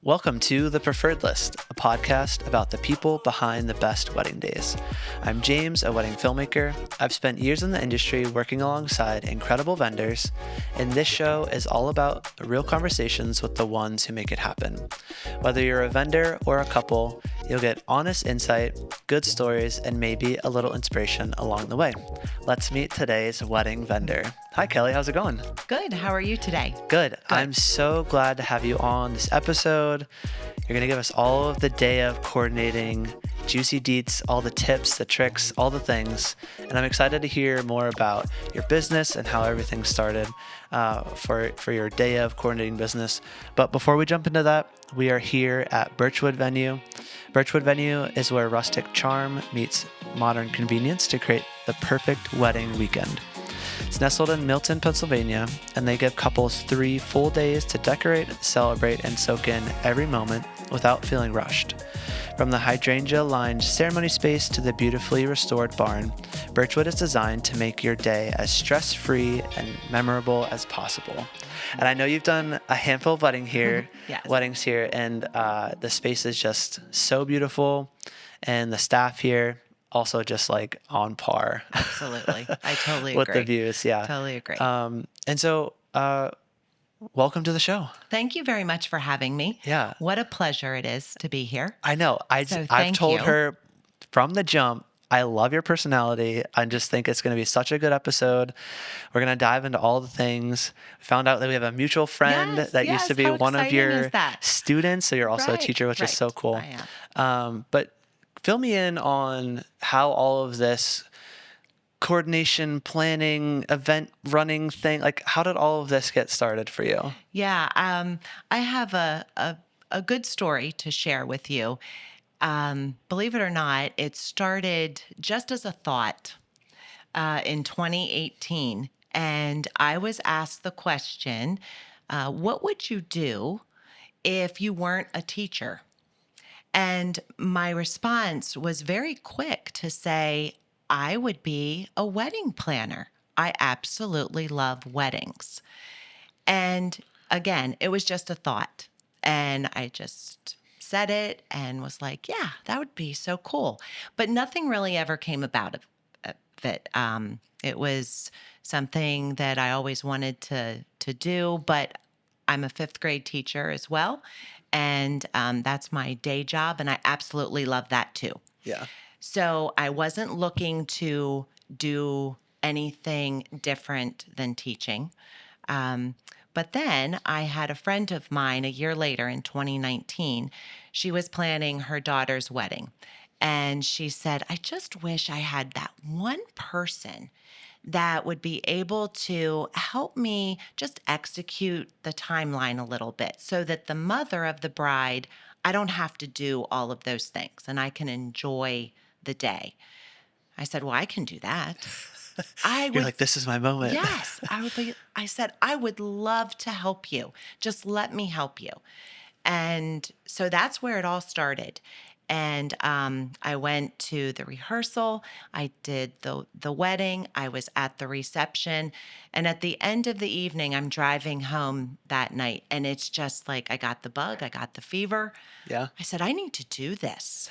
Welcome to The Preferred List, a podcast about the people behind the best wedding days. I'm James, a wedding filmmaker. I've spent years in the industry working alongside incredible vendors, and this show is all about real conversations with the ones who make it happen. Whether you're a vendor or a couple, you'll get honest insight, good stories, and maybe a little inspiration along the way. Let's meet today's wedding vendor. Hi, Kelly. How's it going? Good. How are you today? Good. I'm so glad to have you on this episode. You're going to give us all of the day of coordinating, juicy deets, all the tips, the tricks, all the things. And I'm excited to hear more about your business and how everything started for your day of coordinating business. But before we jump into that, we are here at Birchwood Venue. Birchwood Venue is where rustic charm meets modern convenience to create the perfect wedding weekend. It's nestled in Milton, Pennsylvania, and they give couples 3 full days to decorate, celebrate, and soak in every moment without feeling rushed. From the hydrangea-lined ceremony space to the beautifully restored barn, Birchwood is designed to make your day as stress-free and memorable as possible. And I know you've done a handful of weddings here, and the space is just so beautiful, and the staff here also just like on par. Absolutely. I totally with agree. the views. Yeah. Totally agree. And so, welcome to the show. Thank you very much for having me. Yeah. What a pleasure it is to be here. I know. I've told her from the jump, I love your personality. I just think it's going to be such a good episode. We're going to dive into all the things. We found out that we have a mutual friend that used to be one of your students. So you're also a teacher, which is so cool. I am. But fill me in on how all of this coordination, planning, event running thing, like how did all of this get started for you? Yeah. I have a good story to share with you. Believe it or not, it started just as a thought in 2018. And I was asked the question, what would you do if you weren't a teacher? And my response was very quick to say, I would be a wedding planner. I absolutely love weddings. And again, it was just a thought. And I just said it and was like, yeah, that would be so cool. But nothing really ever came about of it. It was something that I always wanted to do, but I'm a 5th grade teacher as well. And that's my day job. And I absolutely love that too. Yeah. So I wasn't looking to do anything different than teaching. But then I had a friend of mine a year later in 2019. She was planning her daughter's wedding. And she said, I just wish I had that one person that would be able to help me just execute the timeline a little bit so that the mother of the bride, I don't have to do all of those things and I can enjoy the day. I said, well, I can do that. You're like, this is my moment. Yes. I said, I would love to help you. Just let me help you. And so that's where it all started. And I went to the rehearsal. I did the wedding. I was at the reception. And at the end of the evening, I'm driving home that night. And it's just like I got the bug. I got the fever. Yeah. I said, I need to do this.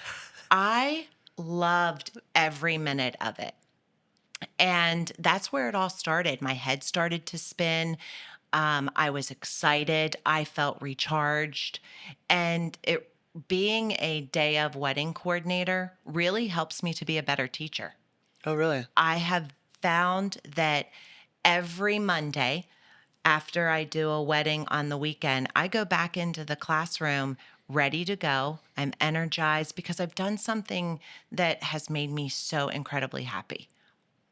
I loved every minute of it. And that's where it all started. My head started to spin. I was excited. I felt recharged. And being a day of wedding coordinator really helps me to be a better teacher. Oh, really? I have found that every Monday after I do a wedding on the weekend, I go back into the classroom ready to go. I'm energized because I've done something that has made me so incredibly happy.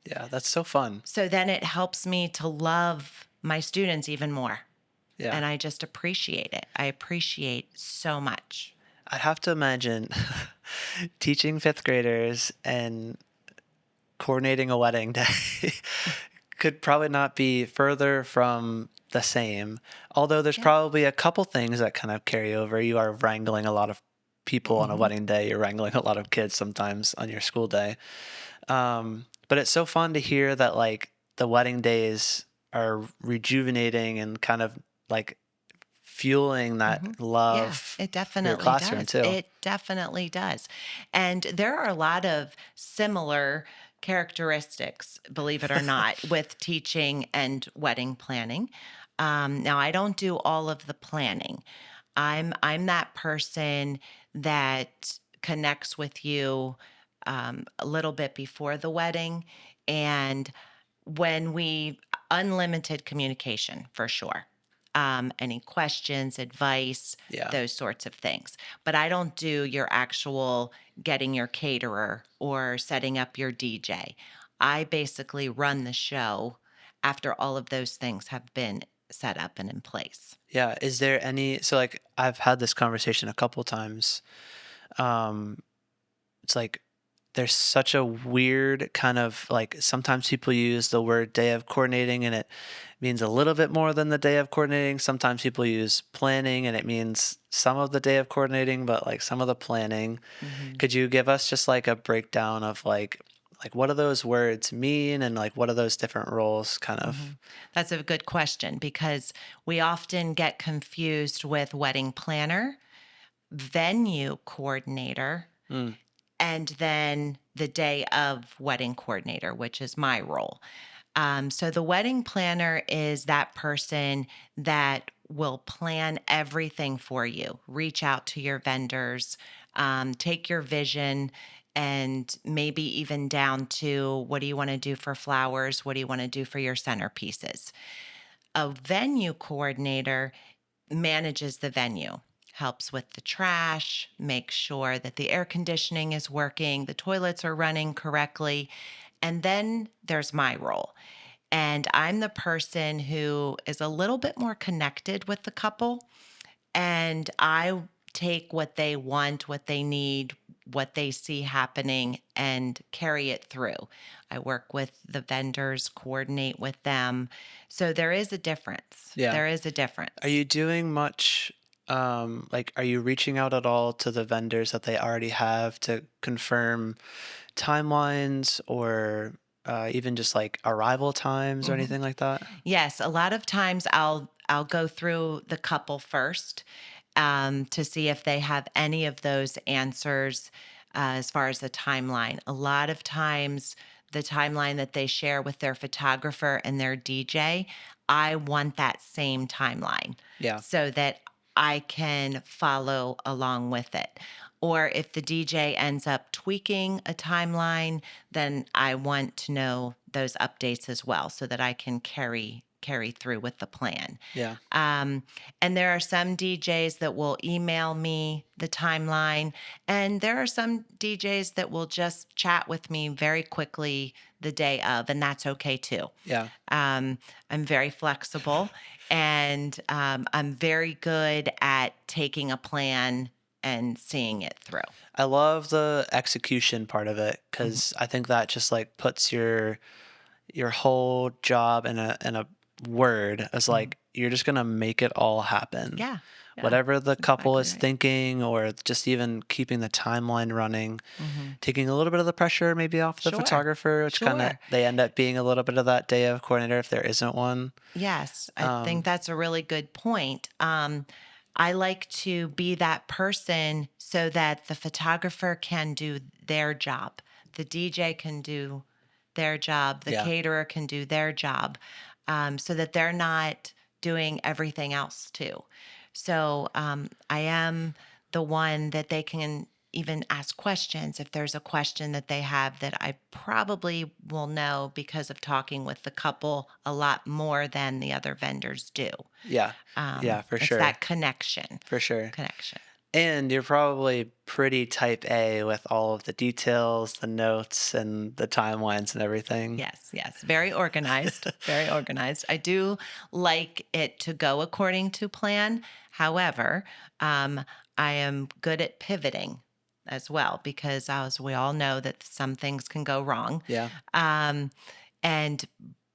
Yeah, that's so fun. So then it helps me to love my students even more. Yeah. And I just appreciate it. I appreciate so much. I have to imagine teaching 5th graders and coordinating a wedding day could probably not be further from the same. Although there's probably a couple things that kind of carry over. You are wrangling a lot of people on a wedding day. You're wrangling a lot of kids sometimes on your school day. But it's so fun to hear that like the wedding days are rejuvenating and kind of like fueling that Yeah, love it for your definitely classroom does. too. It definitely does. And there are a lot of similar characteristics, believe it or not, with teaching and wedding planning. Now, I don't do all of the planning. I'm that person that connects with you a little bit before the wedding, and when we unlimited communication for sure. Any questions, advice, Yeah. those sorts of things. But I don't do your actual getting your caterer or setting up your DJ. I basically run the show after all of those things have been set up and in place. Yeah. Is there any, so like I've had this conversation a couple times. Um, it's like there's such a weird kind of like sometimes people use the word day of coordinating and it means a little bit more than the day of coordinating. Sometimes people use planning and it means some of the day of coordinating, but like some of the planning. hmm Could you give us just like a breakdown of like what do those words mean and like what are those different roles kind hmm of? That's a good question because we often get confused with wedding planner, venue coordinator, Mm, and then the day of wedding coordinator, which is my role. So the wedding planner is that person that will plan everything for you, reach out to your vendors, take your vision, and maybe even down to what do you want to do for flowers? What do you want to do for your centerpieces? A venue coordinator manages the venue, helps with the trash, makes sure that the air conditioning is working, the toilets are running correctly. And then there's my role. And I'm the person who is a little bit more connected with the couple. And I take what they want, what they need, what they see happening, and carry it through. I work with the vendors, coordinate with them. So there is a difference. yeah. There is a Are difference. you doing much, like, are you reaching out at all to the vendors that they already have to confirm timelines or even just like arrival times or Mhm. anything like that? Yes, a lot of times I'll go through the couple first to see if they have any of those answers as far as the timeline. A lot of times, the timeline that they share with their photographer and their DJ, I want that same timeline Yeah, so that I can follow along with it. Or if the DJ ends up tweaking a timeline, then I want to know those updates as well so that I can carry through with the plan. yeah, Um, and there are some DJs that will email me the timeline, and there are some DJs that will just chat with me very quickly the day of, and that's okay too. yeah. Um, I'm very flexible and I'm very good at taking a plan and seeing it through. I love the execution part of it Mhm, because I think that just like puts your whole job in a word as mhm. like you're just gonna make it all happen. Yeah, yeah, Whatever the that's couple exactly is right. thinking, or just even keeping the timeline running, hmm taking a little bit of the pressure maybe off the Sure, photographer, which kind of sure. they end up being a little bit of that day of coordinator if there isn't one. Yes, I think Um, that's a really good point. I like to be that person so that the photographer can do their job, the DJ can do their job, the yeah, caterer can do their job, so that they're not doing everything else too. So I am the one that they can even ask questions if there's a question that they have that I probably will know because of talking with the couple a lot more than the other vendors do. yeah, yeah, for It's sure, that connection. for sure. Connection. And you're probably pretty type A with all of the details, the notes, and the timelines and everything. Yes, yes. Very organized. Very organized. I do like it to go according to plan. However, um, I am good at pivoting as well because, as we all know, that some things can go wrong. Yeah, Um, and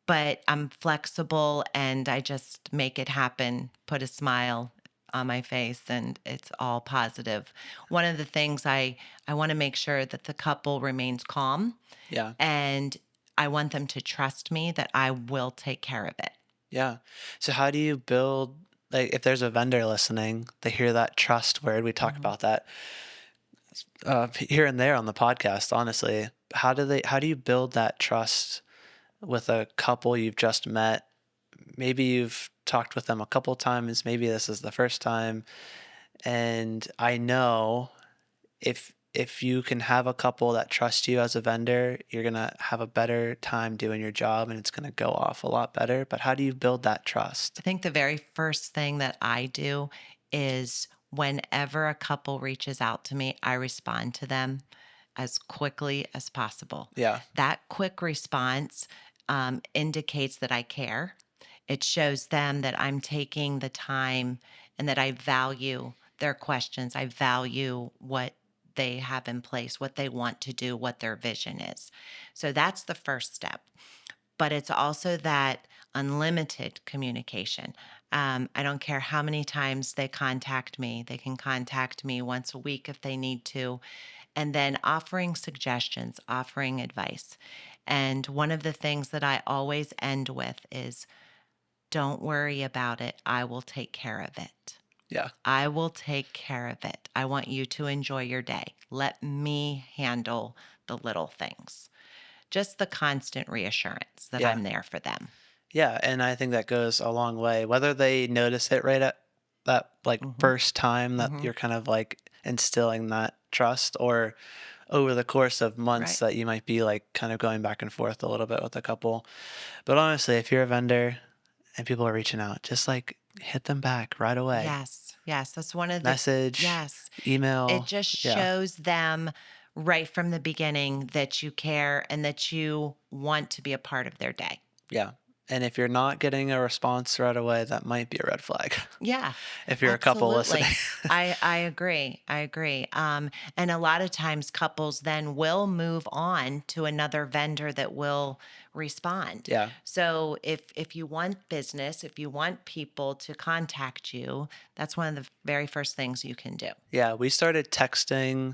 but I'm flexible and I just make it happen, put a smile on my face and it's all positive. One of the things I want to make sure that the couple remains calm yeah, and I want them to trust me that I will take care of it. yeah. So how do you build? like if there's a vendor listening, they hear that trust word. We talk Hmm. about that here and there on the podcast. Honestly, how do you build that trust with a couple you've just met? Maybe you've talked with them a couple times. Maybe this is the first time. And I know if you can have a couple that trust you as a vendor, you're gonna have a better time doing your job and it's gonna go off a lot better. But how do you build that I trust? think the very first thing that I do is whenever a couple reaches out to me, I respond to them as quickly as possible. Yeah, That quick response indicates that I care. It shows them that I'm taking the time and that I value their questions. I value what they have in place, what they want to do, what their vision is. So that's the first step. But it's also that unlimited communication. I don't care how many times they contact me, they can contact me once a week if they need to, and then offering suggestions, offering advice. And one of the things that I always end with is don't worry about it. I will take care of it. yeah, I will take care of it. I want you to enjoy your day. Let me handle the little things. Just the constant reassurance that yeah. I'm there for them. Yeah, and I think that goes a long way. Whether they notice it right at that like Mhm. first time that Mhm. you're kind of like instilling that trust, or over the course of months Right. that you might be like kind of going back and forth a little bit with a couple. But honestly, if you're a vendor and people are reaching out, just like hit them back right away. Yes. Yes. That's one of the Message, yes. It email. just Yeah, shows them right from the beginning that you care and that you want to be a part of their day. yeah. And if you're not getting a response right away, that might be a red flag. Yeah, If you're a couple listening. absolutely. I agree. I agree. And a lot of times couples then will move on to another vendor that will respond. Yeah. So if you want business, if you want people to contact you, that's one of the very first things you can do. Yeah, we started texting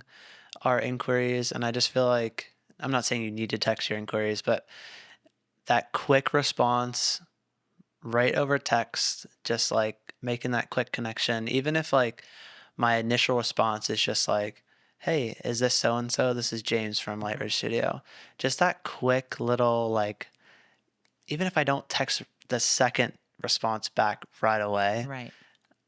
our inquiries, and I just feel like I'm not saying you need to text your inquiries, but that quick response right over text, just like making that quick connection, even if like my initial response is just like, hey, is this so and so? This is James from Mhm. Lightridge Studio. Just that quick little, like, even if I don't text the second response back right away, Right.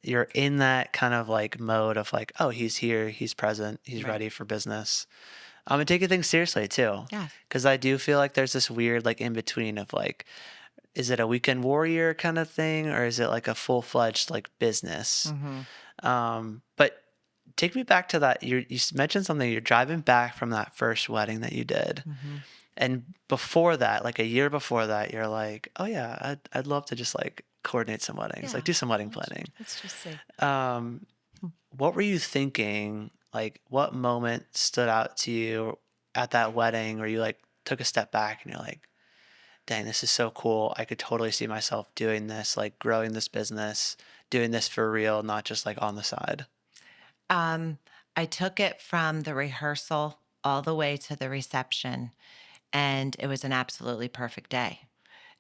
you're in that kind of like mode of like, oh, he's here, he's present, he's Right. ready for business. And taking things seriously too, Yes. because I do feel like there's this weird like in between of like, is it a weekend warrior kind of thing, or is it like a full fledged like business? Mhm. But take me back to that. You mentioned something. You're driving back from that first wedding that you did, Mhm. and before that, like a year before that, you're like, oh yeah, I'd love to just like coordinate some weddings, like Yeah. do some wedding Let's planning. let's just see. Um, what were you thinking? Like, what moment stood out to you at that wedding where you like took a step back and you're like, dang, this is so cool. I could totally see myself doing this, like growing this business, doing this for real, not just like on the side. Um, I took it from the rehearsal all the way to the reception, and it was an absolutely perfect day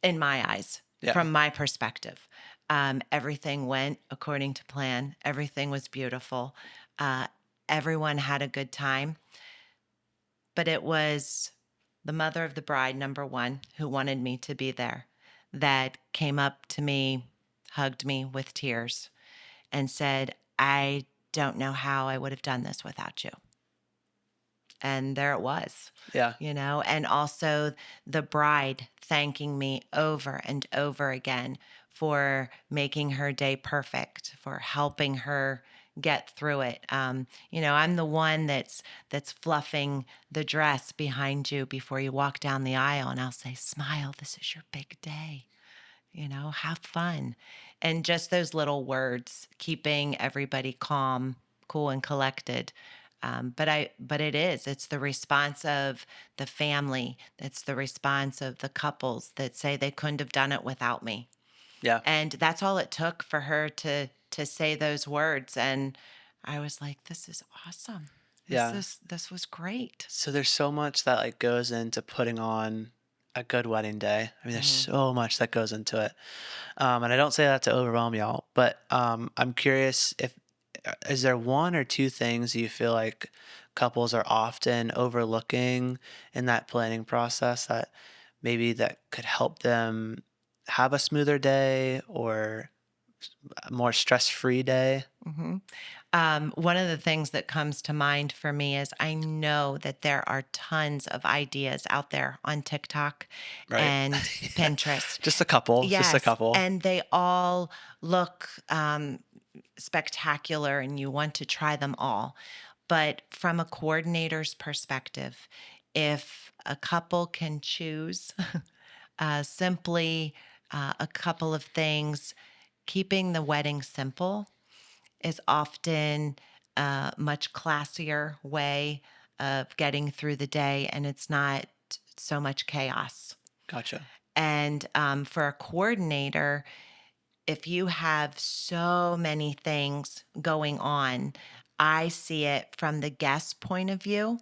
in my eyes, Yeah. from my perspective. Everything went according to plan, everything was beautiful. Uh, Everyone had a good time, but it was the mother of the bride, number one, who wanted me to be there, that came up to me, hugged me with tears, and said, I don't know how I would have done this without you. And there it was, Yeah. and also the bride thanking me over and over again for making her day perfect, for helping her get through it. I'm the one that's fluffing the dress behind you before you walk down the aisle, and I'll say, smile, this is your big day, have fun. And just those little words, keeping everybody calm, cool, and collected. But it's the response of the family. It's the response of the couples that say they couldn't have done it without me. Yeah. And that's all it took for her to say those words. And I was like, this is awesome. Yeah. This was great. So there's so much that like goes into putting on a good wedding day. I mean, there's Hmm. so much that goes into it. And I don't say that to overwhelm y'all, but I'm curious if is there one or two things you feel like couples are often overlooking in that planning process that maybe that could help them have a smoother day or a more stress-free day, Hmm. One of the things that comes to mind for me is I know that there are tons of ideas out there on TikTok right? and Yeah. Pinterest. Just a couple, just a Yes, couple. and they all look spectacular, and you want to try them all. But from a coordinator's perspective, if a couple can choose simply a couple of things, keeping the wedding simple is often a much classier way of getting through the day, and it's not so much chaos. Gotcha. And for a coordinator, if you have so many things going on, I see it from the guest point of view,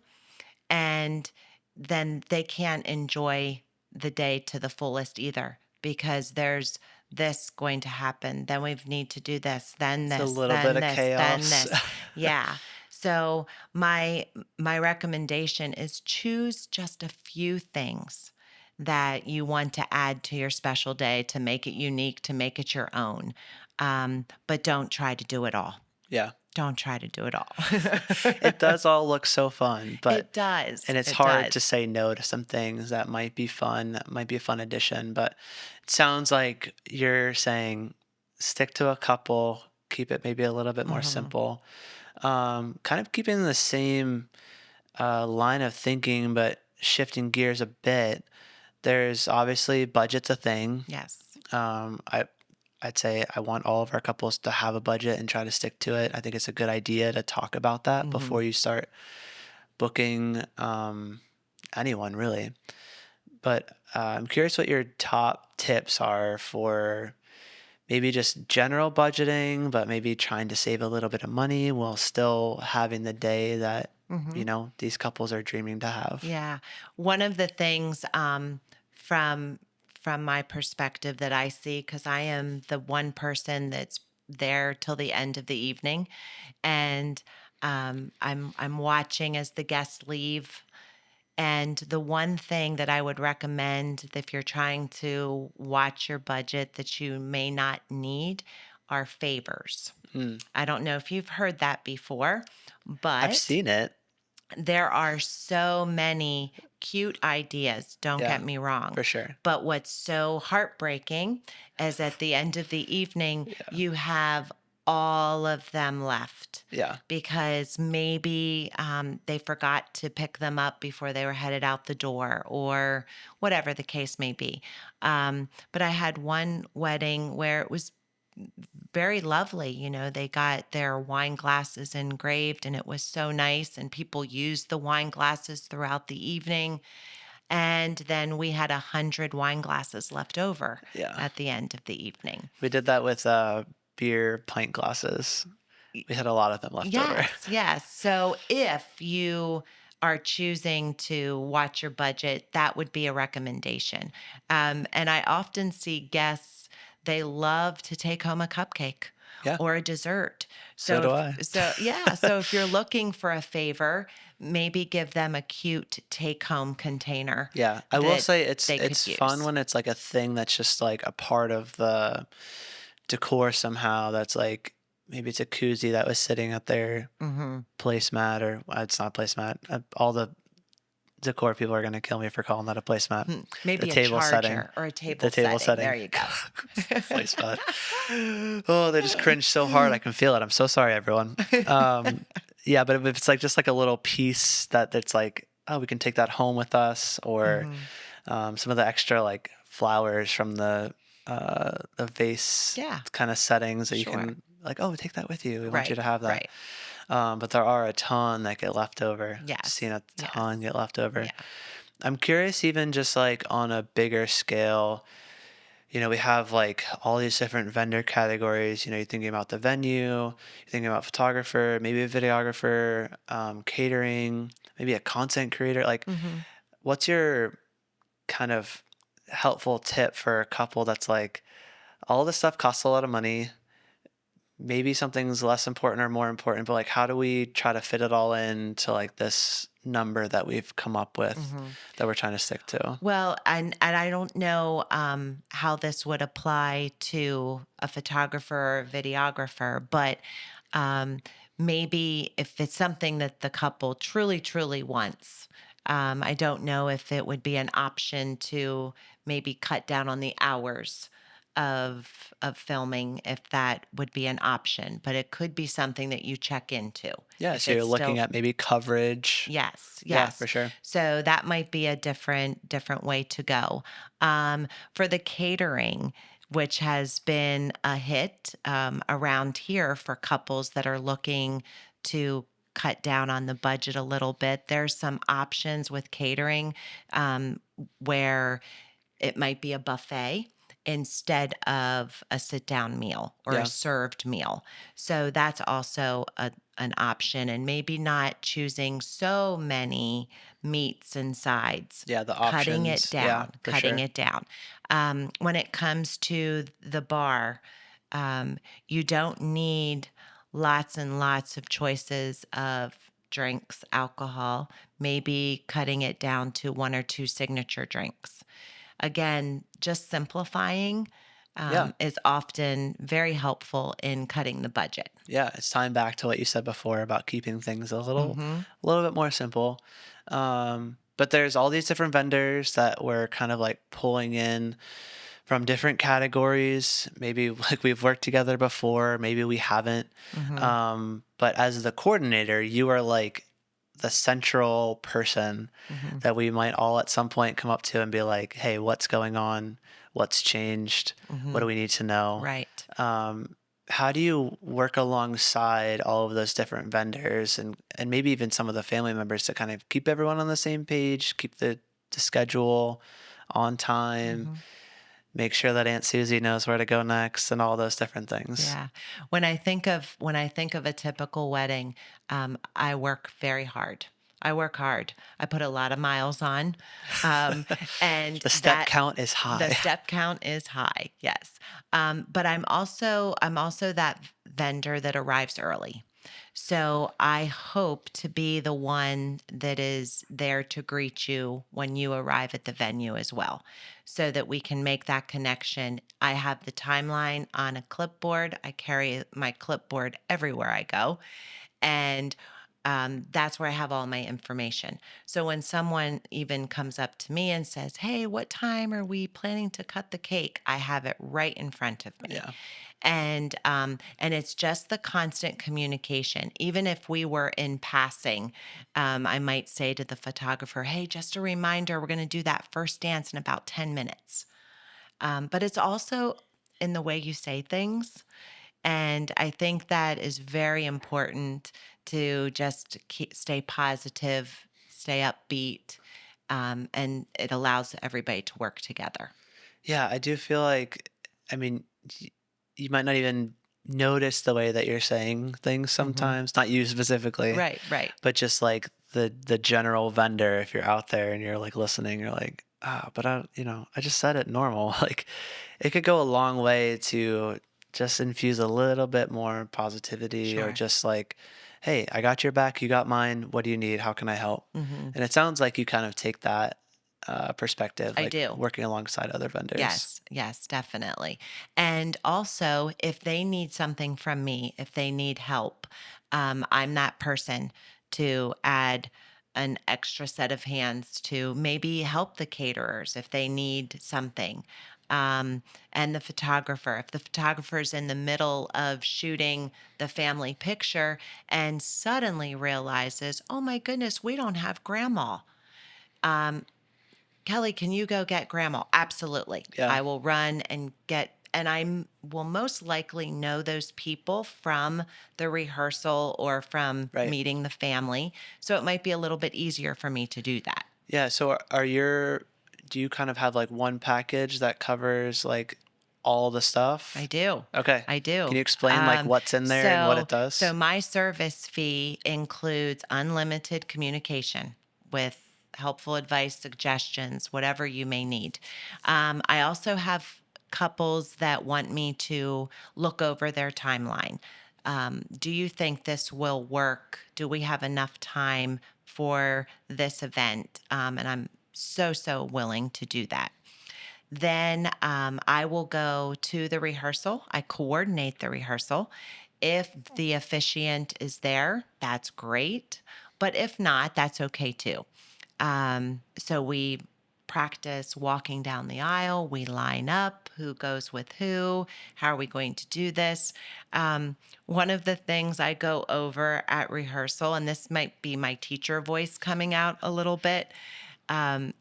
and then they can't enjoy the day to the fullest either because there's this going to happen. Then we need to do this, then It's a this, little bit then of this, then chaos. this. Yeah. So my recommendation is choose just a few things that you want to add to your special day to make it unique, to make it your own. But don't try to do it all. Yeah. Don't try to do it all. It does all look so fun, but It does. and it's It hard to does. say no to some things that might be fun, that might be a fun addition, but it sounds like you're saying stick to a couple, keep it maybe a little bit more Hmm. simple. Kind of keeping the same line of thinking, but shifting gears a bit. There's obviously budget's a thing. Yes. I'd say I want all of our couples to have a budget and try to stick to it. I think it's a good idea to talk about that Hmm. before you start booking anyone really. But I'm curious what your top tips are for maybe just general budgeting, but maybe trying to save a little bit of money while still having the day that, Hmm. these couples are dreaming to have. Yeah. One of the things from from my perspective that I see, because I am the one person that's there till the end of the evening, and I'm watching as the guests leave. And the one thing that I would recommend if you're trying to watch your budget that you may not need are favors. Mm, I don't know if you've heard that before, I've but seen it. there are so many cute ideas, don't get Yeah, me wrong. for sure. But what's so heartbreaking is at the end of the evening, Yeah. you have all of them left Yeah. because maybe they forgot to pick them up before they were headed out the door or whatever the case may be. But I had one wedding where it was very lovely. You know, they got their wine glasses engraved and it was so nice. And people used the wine glasses throughout the evening. And then we had 100 wine glasses left over Yeah. at the end of the evening. We did that with beer pint glasses. Y- We had a lot of them left over. Yes, yes. So if you are choosing to watch your budget, that would be a recommendation. And I often see guests, they love to take home a cupcake Yeah, or a dessert. so do I. So if you're looking for a favor, maybe give them a cute take home container Yeah, I will that say it's they could it's fun use. when it's like a thing that's just like a part of the decor somehow. That's like maybe it's a koozie that was sitting at their Hmm. placemat, or it's not placemat. All the decor people are gonna kill me for calling that a placemat. The Maybe a table setting, charger or a the table table setting. There setting, you go. placemat. Oh, they just cringe so hard. I can feel it. I'm so sorry, everyone. Um, yeah, but if it's like just like a little piece that's like, oh, we can take that home with us, or Hmm. some of the extra like flowers from the vase Yeah, kind of settings that you sure. can like, oh, take that with you. We want you Right, to have that. right. But there are a ton that get left over. Seen Yes, a ton yes. get left over. Yeah. I'm curious, even just like on a bigger scale, we have like all these different vendor categories. You're thinking about the venue, you're thinking about photographer, maybe a videographer, catering, maybe a content creator. Like, Hmm. what's your kind of helpful tip for a couple that's like, all this stuff costs a lot of money. Maybe something's less important or more important, but like, how do we try to fit it all into like this number that we've come up with Mhm. that we're trying to stick to? Well, and I don't know how this would apply to a photographer or videographer, but um, maybe if it's something that the couple truly, truly wants, I don't know if it would be an option to maybe cut down on the hours of filming, if that would be an option, but it could be something that you check into Yeah, if so you're it's looking still. at maybe coverage. Yes, Yeah, for yes. sure. So that might be a different way to go. For the catering, which has been a hit around here for couples that are looking to cut down on the budget a little bit, there's some options with catering where it might be a buffet instead of a sit down meal or a Yeah. served meal. So that's also an option, and maybe not choosing so many meats and sides, Yeah, the cutting it options. Yeah, down, for cutting sure. it down. When it comes to the bar, um, you don't need lots and lots of choices of drinks, alcohol, maybe cutting it down to one or two signature drinks. Again, just simplifying Yeah. is often very helpful in cutting the budget. Yeah, it's tying back to what you said before about keeping things Hmm. a little bit more simple. But there's all these different vendors that we're kind of like pulling in from different categories. Maybe like we've worked together before, maybe we haven't. Hmm. But as the coordinator, you are like the central person Hmm. that we might all at some point come up to and be like, hey, what's going on? What's changed? What Hmm. do we need to know? Right. Um, how do you work alongside all of those different vendors and maybe even some of the family members to kind of keep everyone on the same page, keep the schedule on time, Hmm. make sure that Aunt Susie knows where to go next and all those different things? Yeah. When I think of a typical wedding, I work very hard. I work hard. I put a lot of miles on, um, and The step that count is the high. step count is high. Yes, but I'm also that vendor that arrives early. So I hope to be the one that is there to greet you when you arrive at the venue as well, so that we can make that connection. I have the timeline on a clipboard. I carry my clipboard everywhere I go. And that's where I have all my information. So when someone even comes up to me and says, "Hey, what time are we planning to cut the cake?" I have it right in front of me, Yeah. and it's just the constant communication. Even if we were in passing, I might say to the photographer, "Hey, just a reminder, we're going to do that first dance in about 10 minutes." But it's also in the way you say things. And I think that is very important to just stay positive, stay upbeat, and it allows everybody to work together. Yeah, I do feel like, I mean, y- you might not even notice the way that you're saying things Hmm. sometimes, not you specifically, Right, right. but just like the general vendor, if you're out there and you're like listening, you're like, ah, but I just said it normal. Like it could go a long way to just infuse a little bit more positivity or Sure. just like, hey, I got your back, you got mine. What do you need? How can I help? Hmm. And it sounds like you kind of take that perspective, I like do. working alongside other vendors. Yes, yes, definitely. And also, if they need something from me, if they need help, I'm that person to add an extra set of hands to maybe help the caterers if they need something. Um, and the photographer, if the photographer's in the middle of shooting the family picture and suddenly realizes, oh my goodness, we don't have grandma. Um, Kelly, can you go get grandma? Absolutely. Yeah, I will run and get, and will most likely know those people from the rehearsal or from right. meeting the family. So it might be a little bit easier for me to do that. Yeah, so do you kind of have like one package that covers like all the I stuff? do. Okay. I Can do. you explain like what's in there and what it So does? my service fee includes unlimited communication with helpful advice, suggestions, whatever you may need. I also have couples that want me to look over their timeline. Do you think this will work? Do we have enough time for this event? And I'm so willing to do that. Then I will go to the rehearsal. I coordinate the rehearsal. If the officiant is there, that's great. But if not, that's okay too. So we practice walking down the aisle. We line up who goes with who. How are we going to do this? One of the things I go over at rehearsal, and this might be my teacher voice coming out a little bit,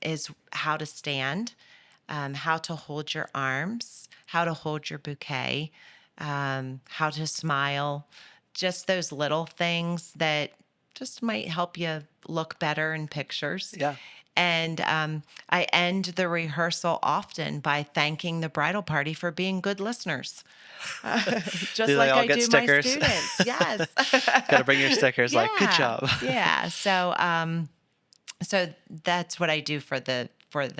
is how to stand, how to hold your arms, how to hold your bouquet, how to smile, just those little things that just might help you look better in pictures. Yeah. And I end the rehearsal often by thanking the bridal party for being good listeners, just Do they like all I get do my stickers? students. Yes. Got to bring your stickers like, good Yeah. job. Yeah. So that's what I do for the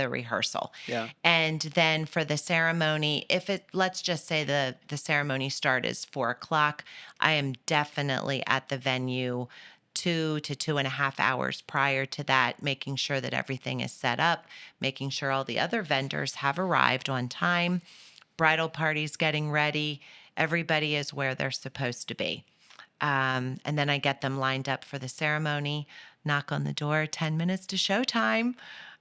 rehearsal. Yeah. And then for the ceremony, if it let's just say the ceremony start is 4 o'clock, I am definitely at the venue 2 to 2.5 hours prior to that, making sure that everything is set up, making sure all the other vendors have arrived on time, bridal party's getting ready, everybody is where they're supposed to be. And then I get them lined up for the ceremony, knock on the door, 10 minutes to showtime.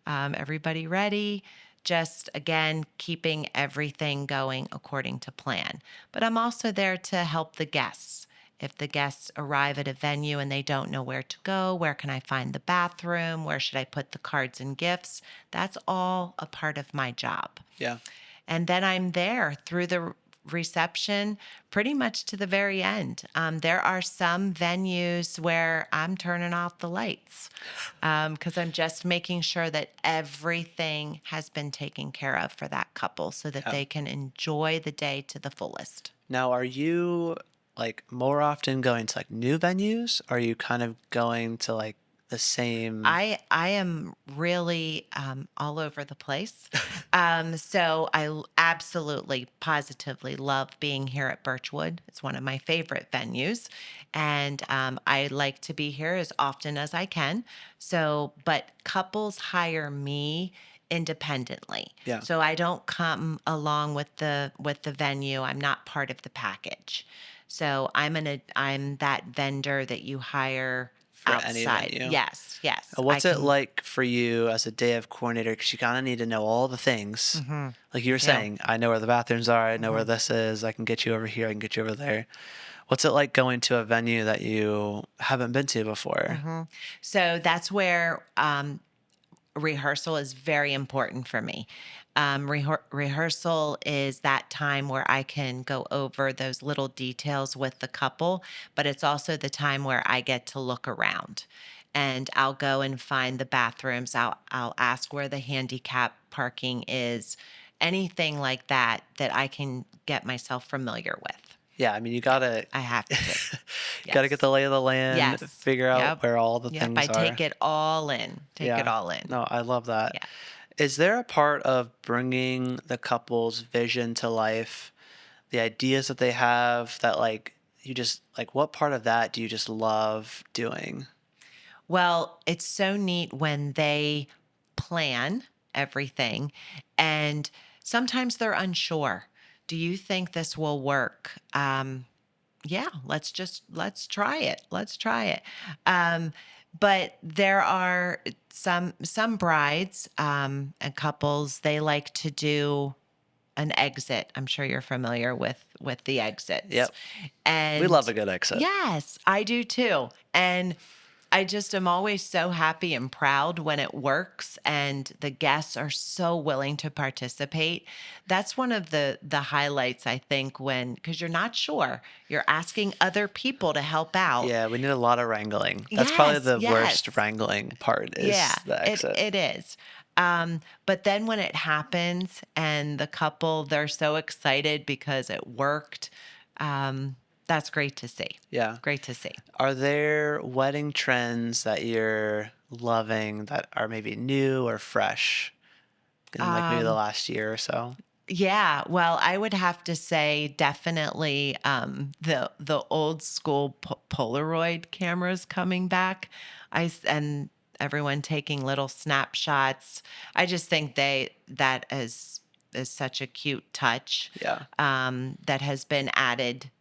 Everybody ready. Just again, keeping everything going according to plan. But I'm also there to help the guests. If the guests arrive at a venue and they don't know where to go, where can I find the bathroom? Where should I put the cards and gifts? That's all a part of my job. Yeah. And then I'm there through the reception pretty much to the very end. There are some venues where I'm turning off the lights because I'm just making sure that everything has been taken care of for that couple so that Yeah. they can enjoy the day to the fullest. Now, are you like more often going to like new venues? Or are you kind of going to like the same? I am really all over the place. So absolutely, positively love being here at Birchwood. It's one of my favorite venues, and I like to be here as often as I can. So, but couples hire me independently, Yeah. so I don't come along with the venue. I'm not part of the package. So I'm that vendor that you hire For any outside. venue. Yes, yes. I What's it can. like for you as a day of coordinator? Because you kind of need to know all the things. Like you I were do. saying, I know where the bathrooms are. I know where hmm this is. I can get you over here. I can get you over there. What's it like going to a venue that you haven't been to before? So that's where rehearsal is very important for me. Rehearsal is that time where I can go over those little details with the couple, but it's also the time where I get to look around. And I'll go and find the bathrooms. I'll ask where the handicap parking is, anything like that that I can get myself familiar with. Yeah, I mean, you Yeah, gotta I have to. gotta get Yes. the lay of the land, Yes. figure out Yep. where all the Yep. I things take are. it all in. Take it Yeah. all in. No, I love that. Yeah. Is there a part of bringing the couple's vision to life, the ideas that they have that like you just like what part of that do you just love doing? Well, it's so neat when they plan everything and sometimes they're unsure. Do you think this will work? Yeah, let's try it. Let's try it. Um, but there are some brides and couples they like to do an exit. I'm sure you're familiar with the exits. Yep. We love And a good exit. yes, I do too. And I just am always so happy and proud when it works and the guests are so willing to participate. That's one of the highlights I think when cuz you're not sure. You're asking other people to help out. Yeah, we need a lot of wrangling. That's probably Yes, the worst yes. wrangling part Yeah, is the it exit. it is. But then when it happens and the couple they're so excited because it worked, that's great to see. Yeah. Great to see. Are there wedding trends that you're loving that are maybe new or fresh in like maybe the Um, last year or so? Yeah, well, I would have to say definitely the old school Polaroid cameras coming back. And everyone taking little snapshots. I just think that is such a cute touch Yeah. that has been added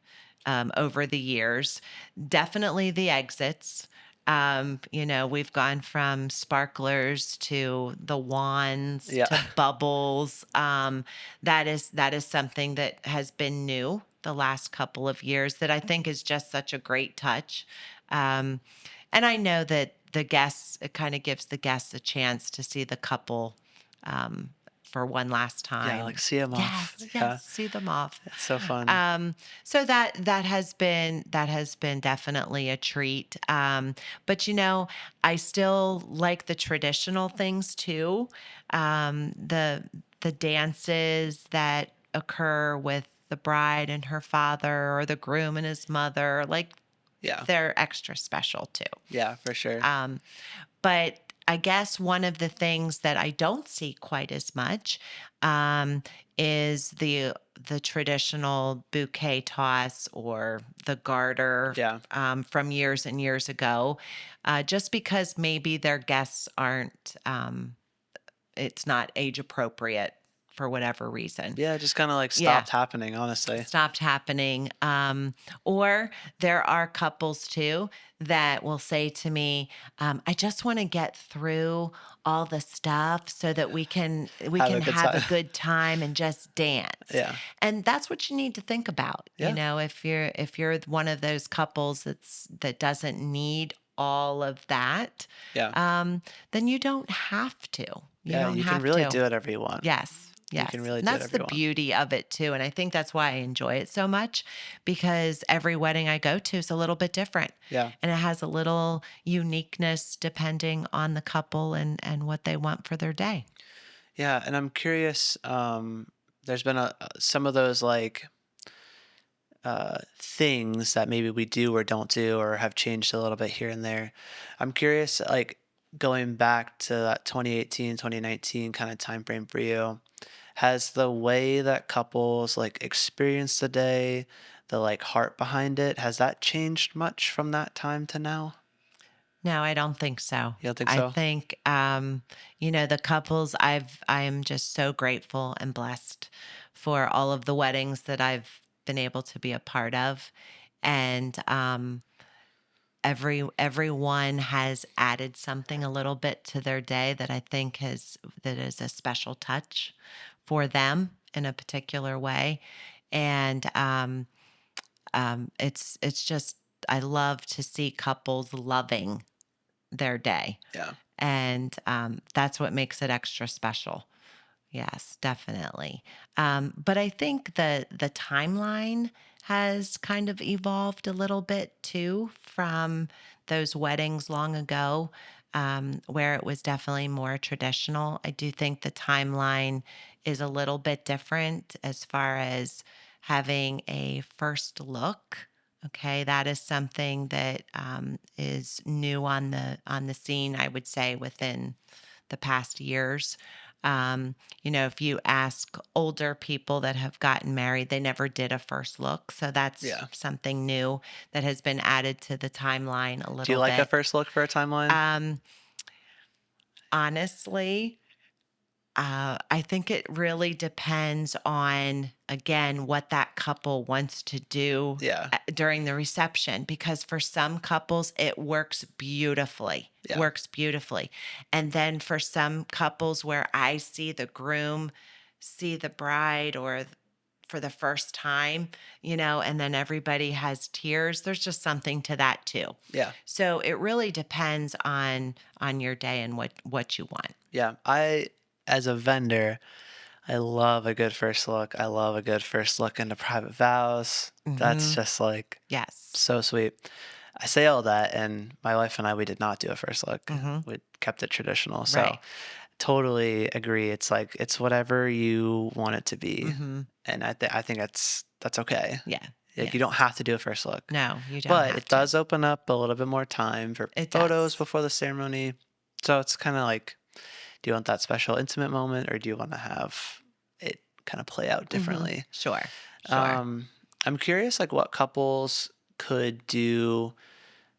over the years. Definitely the exits. We've gone from sparklers to the wands Yeah. to bubbles. That is something that has been new the last couple of years that I think is just such a great touch. Um, and I know that the guests, it kind of gives the guests a chance to see the couple um, for one last Yeah, like time. see them off. Yes, Yeah. yes, see them off. It's so fun. So that has been definitely a treat. But I still like the traditional things too. The dances that occur with the bride and her father, or the groom and his mother, like Yeah. they're extra special too. Yeah, for sure. Um, but I guess one of the things that I don't see quite as much um, is the traditional bouquet toss or the garter Yeah. from years and years ago, just because maybe their guests aren't. It's not age appropriate for whatever reason. Yeah, it just kind of like Yeah, stopped happening, honestly. stopped happening. Or there are couples too that will say to me, "I just want to get through all the stuff so that we Have can a good have a time. good time and just dance." Yeah. And that's what you need to think about. Yeah. If you're one of those couples that doesn't need all of that, Yeah. um, then you don't have to. You Yeah, don't you can have really to. do whatever you want. Yes, You can yes. really And do that's whatever the you want. beauty of it too. And I think that's why I enjoy it so much, because every wedding I go to is a little bit different. Yeah. And it has a little uniqueness depending on the couple and what they want for their day. Yeah, and I'm curious, there's been some of those like things that maybe we do or don't do or have changed a little bit here and there. I'm curious, like going back to that 2018, 2019 kind of time frame for you, has the way that couples like experience the day, the like heart behind it, has that changed much from that time to now? No, I don't think so. You don't think I so? think the couples I am just so grateful and blessed for all of the weddings that I've been able to be a part of. And everyone has added something a little bit to their day that I think that is a special touch for them in a particular way. And it's just, I love to see couples loving their day, Yeah. and that's what makes it extra special. Yes, definitely. But I think the timeline has kind of evolved a little bit too from those weddings long ago, where it was definitely more traditional. I do think the timeline is a little bit different as far as having a first look. Okay, that is something that is new on the scene. I would say within the past years. If you ask older people that have gotten married, they never did a first look. So that's Yeah. something new that has been added to the timeline a Do you little like a bit. first look for a timeline? Um, Honestly, I think it really depends on, again, what that couple wants to do Yeah. during the reception, because for some couples, it Yeah. works beautifully. And then for some couples where I see the groom see the bride for the first time, and then everybody has tears, there's just something to that too. Yeah. So it really depends on your day and what you want. Yeah. As a vendor, I love a good first look. I love a good first look into private vows. That's Mhm. just like Yes. so sweet. I say all that, and my wife and I, we did not do a first look. Mhm. We kept it traditional. So Right. totally agree. It's whatever you want it to be, Mhm. and I think that's okay. Yeah. Like, you don't Yes. have to do a first look. No, you don't But have it to. does open up a little bit more time for It photos does. before the ceremony. So it's kind of like, do you want that special intimate moment, or do you want to have it kind of play out differently? Sure. Sure. Um, I'm curious, like, what couples could do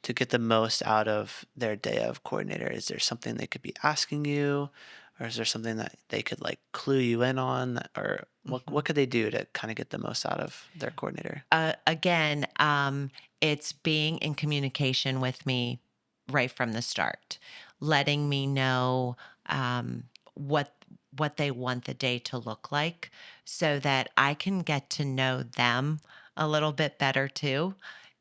to get the most out of their day of coordinator. Is there something they could be asking you, or is there something that they could like clue you in on, or what Mhm. could they do to kind of get the most out of their coordinator? Again, it's being in communication with me right from the start, letting me know what they want the day to look like, so that I can get to know them a little bit better too,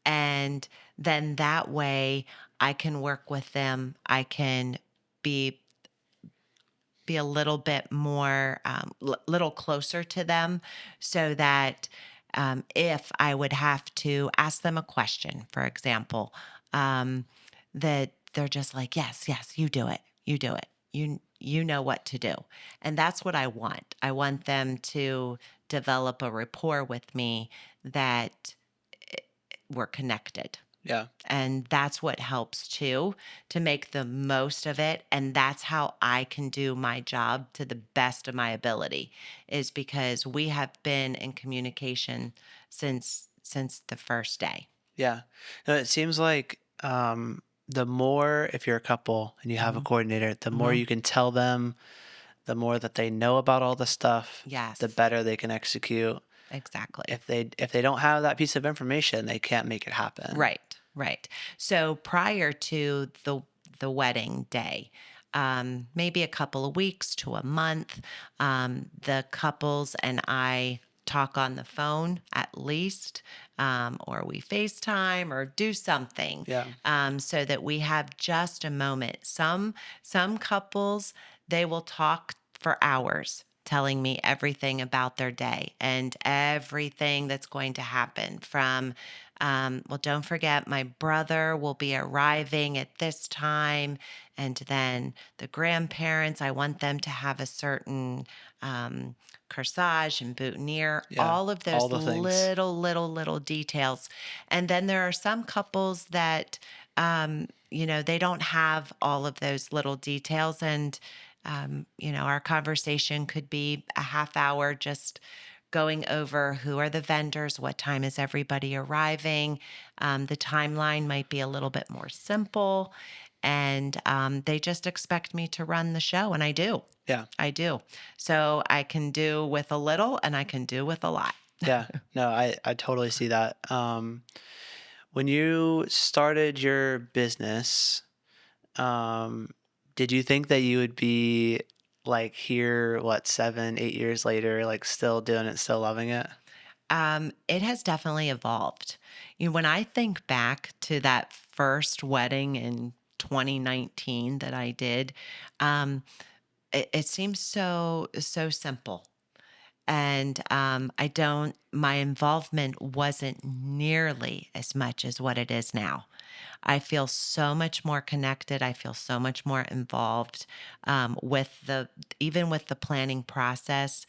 and then that way I can work with them. I can be a little bit more, little closer to them, so that if I would have to ask them a question, for example, um, that they're just like, yes, yes, you do it, you do it, you know what to do, and that's what I want. I want them to develop a rapport with me, that we're connected, Yeah. and that's what helps too, to make the most of it. And that's how I can do my job to the best of my ability, is because we have been in communication since the first day. Yeah. No, it seems like the more, if you're a couple and you have a Hmm. coordinator, the more Hmm. you can tell them, the more that they know about all the stuff, the Yes, better they can execute. exactly. If they don't have that piece of information, they can't make it happen. Right, right. So prior to the wedding day, maybe a couple of weeks to a month, the couples and I talk on the phone at least, or we FaceTime or do something, Yeah. so that we have just a moment. Some couples, they will talk for hours, telling me everything about their day and everything that's going to happen from, well, don't forget, my brother will be arriving at this time. And then the grandparents, I want them to have a certain um, corsage and boutonniere, Yeah. all of All those the things. little details. And then there are some couples that, they don't have all of those little details. And, our conversation could be a half hour, just going over who are the vendors, what time is everybody arriving. The timeline might be a little bit more simple, and they just expect me to run the show, and I do. Yeah. I do. So I can do with a little, and I can do with a lot. Yeah. No, I totally see that. When you started your business, um, did you think that you would be like here, what, 7, 8 years later, like still doing it, still loving it? It has definitely evolved. When I think back to that first wedding in 2019 that I did, um, it seems so simple. And I don't, my involvement wasn't nearly as much as what it is now. I feel so much more connected. I feel so much more involved, with even with the planning process.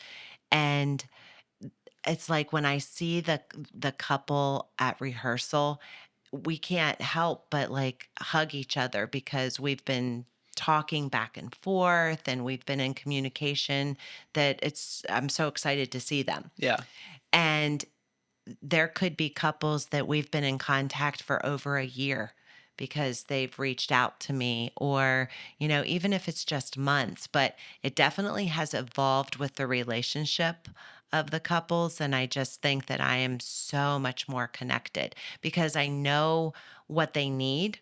And it's like when I see the couple at rehearsal, we can't help but like hug each other, because we've been talking back and forth and we've been in communication, that I'm so excited to see them. Yeah. And there could be couples that we've been in contact for over a year, because they've reached out to me, or, even if it's just months, but it definitely has evolved with the relationship of the couples. And I just think that I am so much more connected, because I know what they need.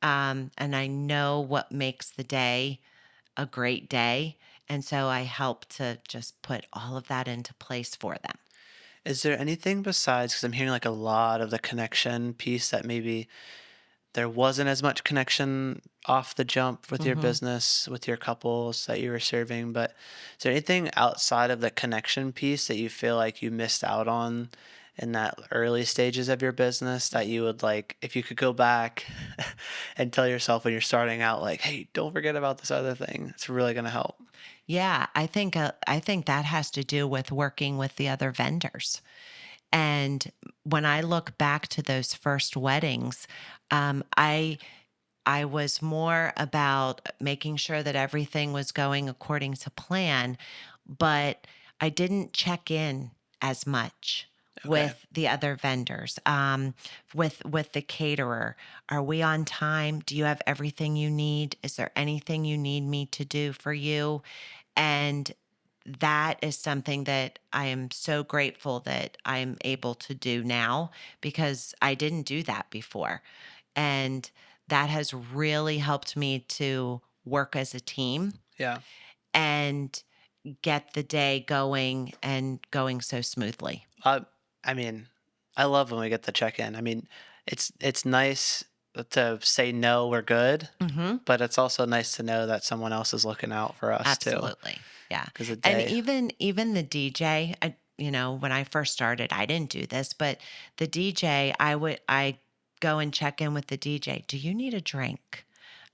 And I know what makes the day a great day. And so I help to just put all of that into place for them. Is there anything besides, because I'm hearing like a lot of the connection piece, that maybe there wasn't as much connection off the jump with your Hmm. business, with your couples that you were serving, but is there anything outside of the connection piece that you feel like you missed out on in that early stages of your business, that you would like, if you could go back and tell yourself when you're starting out, like, hey, don't forget about this other thing. It's really going to help. Yeah, I think that has to do with working with the other vendors. And when I look back to those first weddings, I was more about making sure that everything was going according to plan, but I didn't check in as much Okay. with the other vendors, with the caterer. Are we on time? Do you have everything you need? Is there anything you need me to do for you? And that is something that I am so grateful that I'm able to do now because I didn't do that before. And that has really helped me to work as a team Yeah. and get the day going and going so smoothly. Uh, I mean, I love when we get the check-in. I mean, it's nice to say no, we're good, Hmm. but it's also nice to know that someone else is looking out for us too. Absolutely. Yeah. Because the And day, even the DJ, when I first started, I didn't do this, but the DJ, I go and check in with the DJ. Do you need a drink?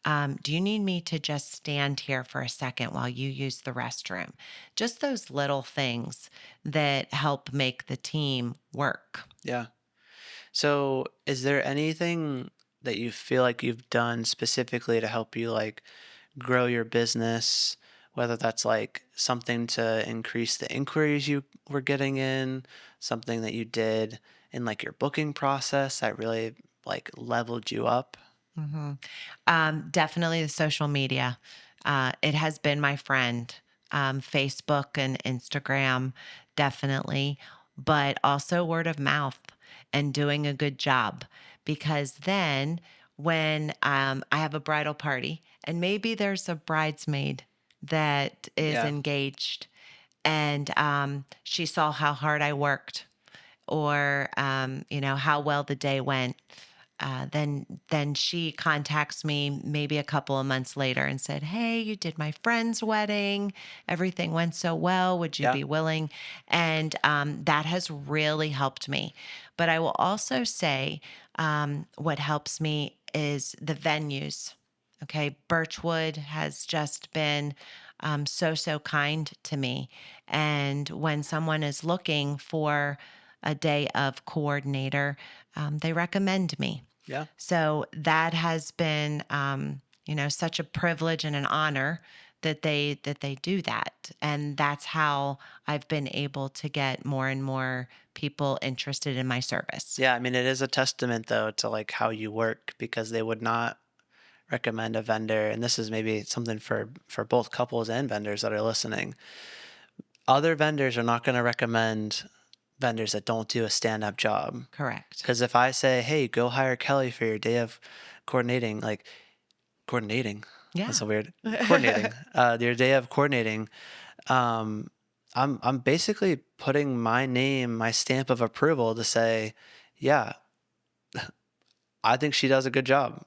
Do you need me to just stand here for a second while you use the restroom? Just those little things that help make the team work. yeah. So, is there anything that you feel like you've done specifically to help you like grow your business? Whether that's like something to increase the inquiries you were getting in, something that you did in like your booking process that really like leveled you up? Hmm. Definitely the social media. It has been my friend. Facebook and Instagram, definitely, but also word of mouth and doing a good job. Because then when I have a bridal party and maybe there's a bridesmaid that is Yeah. engaged and she saw how hard I worked or how well the day went, then she contacts me maybe a couple of months later and said, "Hey, you did my friend's wedding. Everything went so well. Would you Yeah. be willing?" And that has really helped me. But I will also say what helps me is the venues. Okay, Birchwood has just been so kind to me. And when someone is looking for a day of coordinator, they recommend me. Yeah. So that has been, such a privilege and an honor that they do that, and that's how I've been able to get more and more people interested in my service. Yeah. I mean, it is a testament though to like how you work because they would not recommend a vendor. And this is maybe something for both couples and vendors that are listening. Other vendors are not going to recommend vendors that don't do a stand-up job. Correct. Because if I say, hey, go hire Kelly for your day of coordinating, like coordinating, that's Yeah. so weird. Coordinating, your day of coordinating, um, I'm basically putting my name, my stamp of approval to say, yeah, I think she does a good job.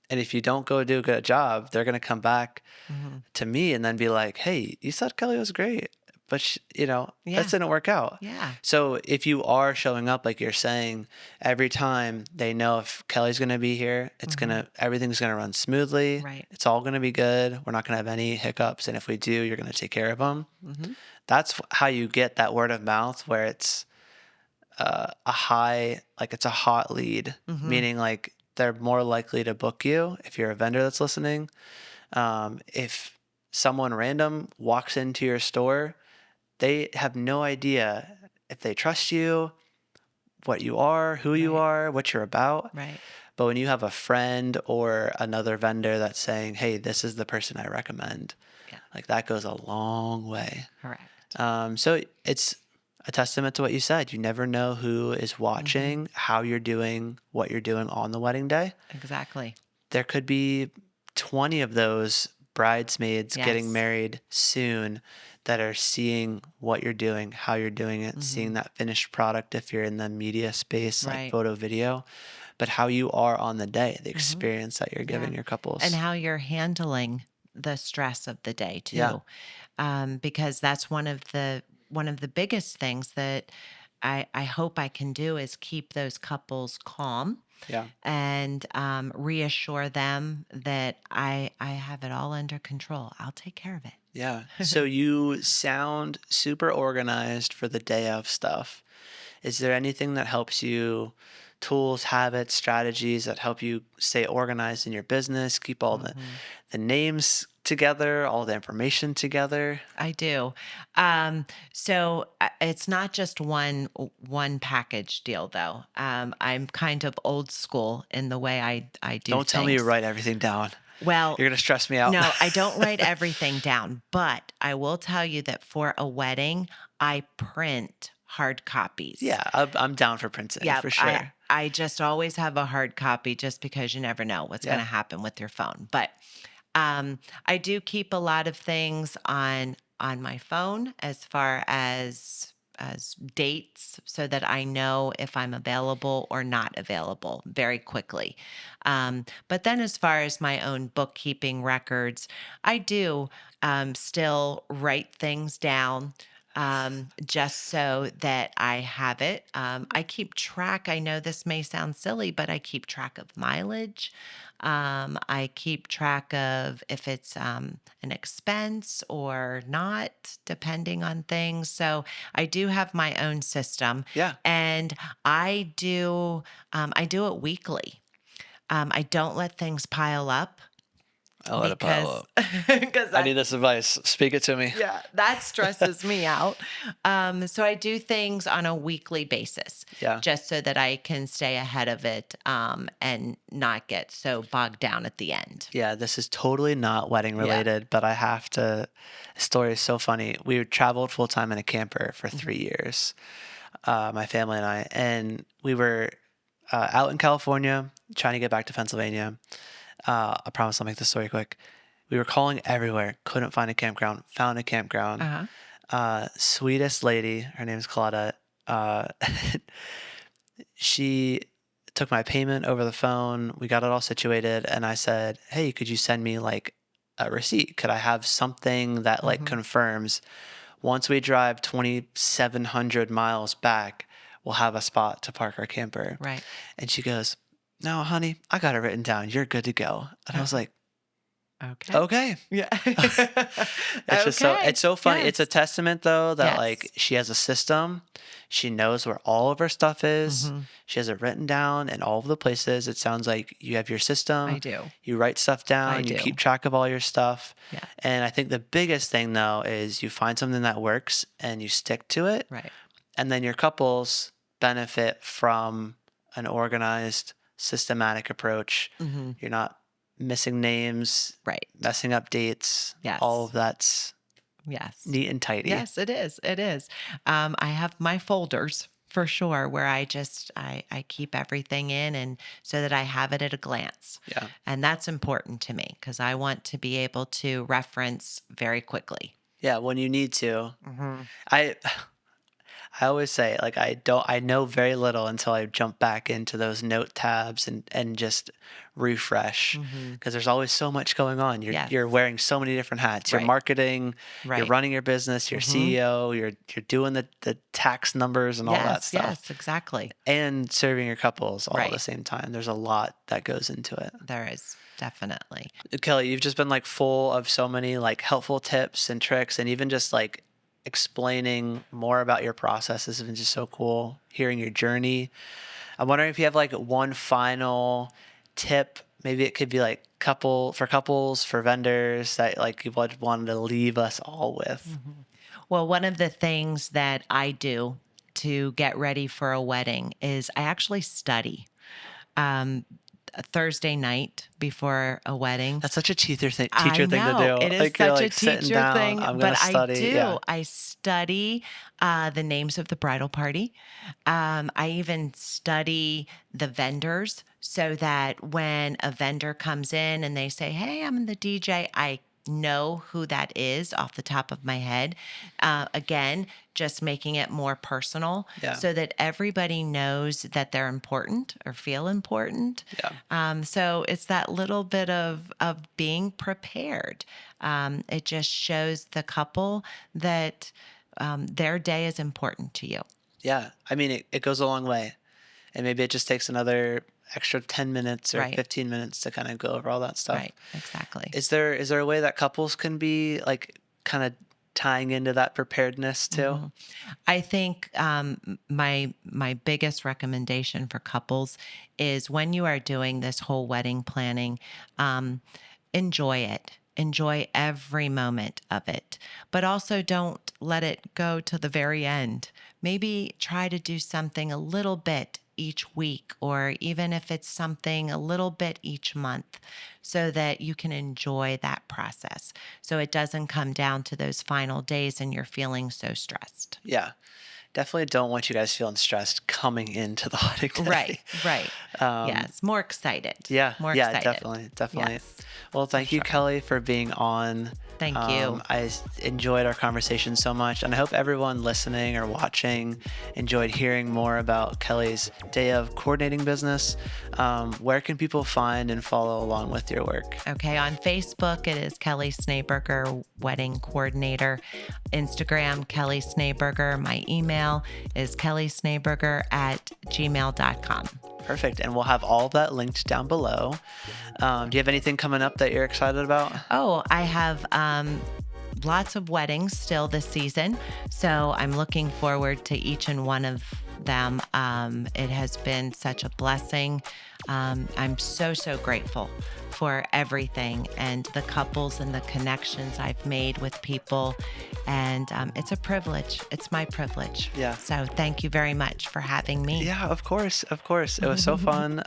And if you don't go do a good job, they're gonna come back Hmm. to me and then be like, "Hey, you thought Kelly was great, but that Yeah. didn't work out." Yeah. So if you are showing up like you're saying, every time they know if Kelly's gonna be here, Hmm. everything's gonna run smoothly. Right. It's all gonna be good. We're not gonna have any hiccups, and if we do, you're gonna take care of them. Hmm. That's how you get that word of mouth where it's a high, like it's a hot lead, Hmm. meaning like they're more likely to book you if you're a vendor that's listening. If someone random walks into your store, they have no idea if they trust you, what you are, who you Right. are, what you're about. Right. But when you have a friend or another vendor that's saying, hey, this is the person I recommend, Yeah. like that goes a long way. Correct. So it's a testament to what you said. You never know who is Hmm. watching, how you're doing, what you're doing on the wedding day. Exactly. There could be 20 of those bridesmaids getting Yes. married soon that are seeing what you're doing, how you're doing it, Hmm. seeing that finished product if you're in the media space like Right. photo, video, but how you are on the day, the Hmm. experience that you're Yeah. giving your And couples. how you're handling the stress of the day Yeah. too, because that's one of the biggest things that I hope I can do is keep those couples calm Yeah. and reassure them that I have it all under control. I'll take care of Yeah. it. So you sound super organized for the day of stuff. Is there anything that helps you, tools, habits, strategies that help you stay organized in your business, keep all Mhm. the names together, all the information together? I do. It's not just one package deal though. I'm kind of old school in the way I do Don't tell me you things. write everything down. Well, You're gonna stress me out. no, I don't write everything down, but I will tell you that for a wedding, I print hard copies. Yeah, I'm down for printing Yep, for I sure. I just always have a hard copy just because you never know what's going Yeah. to happen with your phone. But I do keep a lot of things on my phone as far as dates so that I know if I'm available or not available very quickly. But then as far as my own bookkeeping records, I do still write things down just so that I have it. I keep track. I know this may sound silly, but I keep track of mileage. I keep track of if it's an expense or not, depending on things. So I do have my own system, Yeah. and I do it weekly. I don't let things pile up I'll let it pile because up. because I need that this advice. Speak it to me. yeah, that stresses me out. So I do things on a weekly basis Yeah. just so that I can stay ahead of it and not get so bogged down at the end. Yeah, this is totally not wedding Yeah. related, but I have to. The story is so funny. We traveled full time in a camper for Mhm. 3 years, my family and I, and we were out in California trying to get back to Pennsylvania. I promise I'll make the story quick. We were calling everywhere, couldn't find a campground, found a campground. Uh-huh. Sweetest lady, her name's Claudia. Uh, she took my payment over the phone. We got it all situated, and I said, "Hey, could you send me like a receipt? Could I have something that like Hmm. confirms once we drive 2,700 miles back, we'll have a spot to park our camper?" Right. And she goes, "No, honey, I got it written down. You're good to go." And I was Uh-huh. like, Okay. "Okay." Yeah. It's just so Okay. it's so funny. It's a Yes. testament though that like Yes. she has a system. She knows where all of her stuff is. Hmm. She has it written down in all of the places. It sounds like you have your I system. do. You write stuff I down, you keep do. track of all your stuff. Yeah. And I think the biggest thing though is you find something that works and you stick to it. Right. And then your couples benefit from an organized, systematic approach. Hmm. You're not missing names, Right. messing up dates. All of Yes. that's Yes. neat and tidy. Yes, it is. It is. I have my folders for sure where I keep everything in and so that I have it at a glance. Yeah. And that's important to me because I want to be able to reference very quickly. Yeah, when you need to. Hmm. I I always say like I know very little until I jump back into those note tabs and just refresh Hmm. because there's always so much going on. Yes. You're wearing so many different hats. You're Right. marketing, you're Right. running your business, you're Hmm. CEO, you're doing the tax numbers and all that Yes. stuff Yes. Exactly. and serving your couples all at the Right. same time. There's a lot that goes into it. There is definitely. Kelly, you've just been like full of so many like helpful tips and tricks and even just like explaining more about your process has been just so cool hearing your journey. I'm wondering if you have like one final tip. Maybe it could be like couples, for vendors that like you would wanted to leave us all with. Mhm. Well, one of the things that I do to get ready for a wedding is I actually study. Um, a Thursday night before a wedding. That's such a I teacher thing to know do. it is Like you're such a like sitting teacher down, thing, I'm but gonna I study. Yeah. do. I study the names of the bridal party. I even study the vendors so that when a vendor comes in and they say, "Hey, I'm the DJ," I know who that is off the top of my head. Again, just making it more personal Yeah. so that everybody knows that they're important or feel important. Yeah. So it's that little bit of being prepared. It just shows the couple that their day is important to you. Yeah. I mean it goes a long way. And maybe it just takes another extra 10 minutes or Right. 15 minutes to kind of go over all that stuff. Right. Exactly. Is there a way that couples can be like kind of tying into that preparedness too? I think my biggest recommendation for couples is when you are doing this whole wedding planning, um, enjoy it. Enjoy every moment of it, but also don't let it go to the very end. Maybe try to do something a little bit each week, or even if it's something a little bit each month, so that you can enjoy that process. So it doesn't come down to those final days and you're feeling so stressed. Yeah. Definitely don't want you guys feeling stressed coming into the wedding day. Right, right. Um, Yes, more excited. yeah, More yeah, excited. definitely, definitely. Yes, Well, for thank you, sure. Kelly, for being on. Thank you. Enjoyed our conversation so much, and I hope everyone listening or watching enjoyed hearing more about Kelly's day of coordinating business. Where can people find and follow along with your work? Okay, on Facebook, it is Kelly Snayberger, wedding coordinator. Instagram, Kelly Snayberger. My email is kellysnayberger@gmail.com. Perfect, and we'll have all of that linked down below. Do you have anything coming up that you're excited about? Oh, I have lots of weddings still this season. So I'm looking forward to each and one of them. It has been such a blessing. I'm so, so grateful for everything and the couples and the connections I've made with people. And it's a privilege. It's my privilege. Yeah. So thank you very much for having me. Yeah, of course, of course. It was so fun.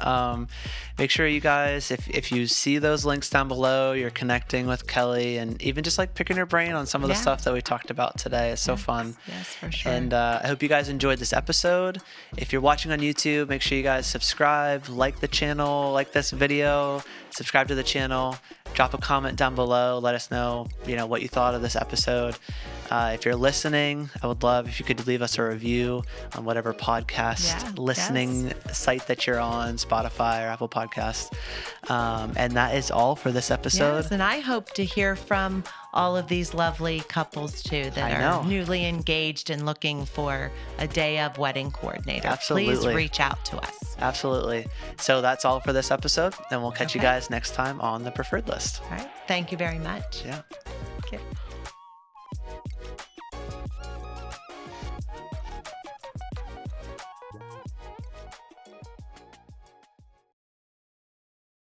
Make sure you guys, if you see those links down below, you're connecting with Kelly and even just like picking her brain on some of the Yeah. stuff that we talked about today. It's so Yes, fun. yes, for sure. And I hope you guys enjoyed this episode. If you're watching on YouTube, make sure you guys subscribe, like the channel, like this video, subscribe to the channel, drop a comment down below. Let us know, what you thought of this episode. If you're listening, I would love if you could leave us a review on whatever podcast listening site that you're on, Spotify or Apple Podcasts. And that is all for this episode. Yes, and I hope to hear from all of these lovely couples too that are newly engaged and looking for a day of wedding coordinator. Absolutely. Please reach out to us. Absolutely. So that's all for this episode, and we'll catch you guys next time on the preferred list. All right. Thank you very much. Yeah. Okay.